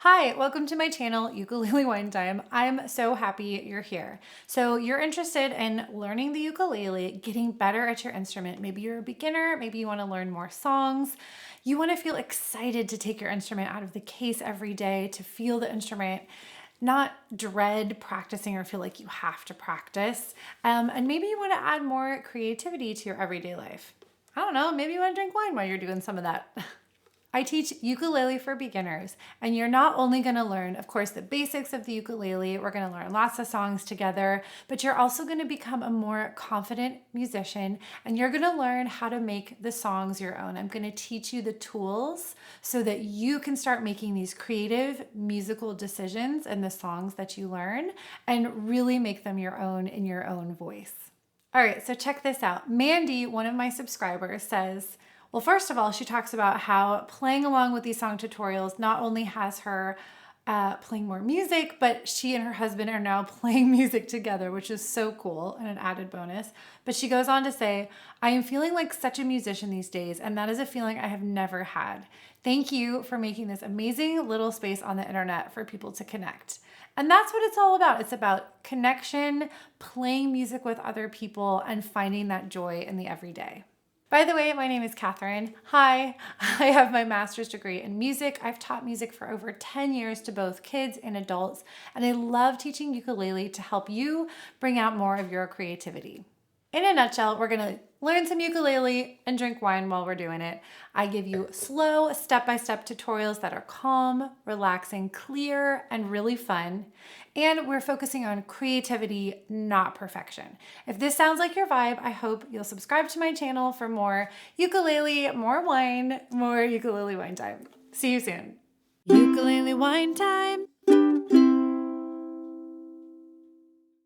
Hi, welcome to my channel, Ukulele Wine Time. I'm so happy you're here. So you're interested in learning the ukulele, getting better at your instrument. Maybe you're a beginner, maybe you want to learn more songs. You want to feel excited to take your instrument out of the case every day, to feel the instrument, not dread practicing or feel like you have to practice. And maybe you want to add more creativity to your everyday life. I don't know, maybe you want to drink wine while you're doing some of that. I teach ukulele for beginners, and you're not only going to learn, of course, the basics of the ukulele, we're going to learn lots of songs together, but you're also going to become a more confident musician, and you're going to learn how to make the songs your own. I'm going to teach you the tools so that you can start making these creative musical decisions in the songs that you learn and really make them your own in your own voice. All right, so check this out. Mandy, one of my subscribers, says, well, first of all, she talks about how playing along with these song tutorials not only has her playing more music, but she and her husband are now playing music together, which is so cool and an added bonus. But she goes on to say, I am feeling like such a musician these days, and that is a feeling I have never had. Thank you for making this amazing little space on the internet for people to connect. And that's what it's all about. It's about connection, playing music with other people, and finding that joy in the everyday. By the way, my name is Kathryn. Hi, I have my master's degree in music. I've taught music for over 10 years to both kids and adults, and I love teaching ukulele to help you bring out more of your creativity. In a nutshell, we're gonna learn some ukulele and drink wine while we're doing it. I give you slow, step-by-step tutorials that are calm, relaxing, clear, and really fun. And we're focusing on creativity, not perfection. If this sounds like your vibe, I hope you'll subscribe to my channel for more ukulele, more wine, more ukulele wine time. See you soon. Ukulele wine time.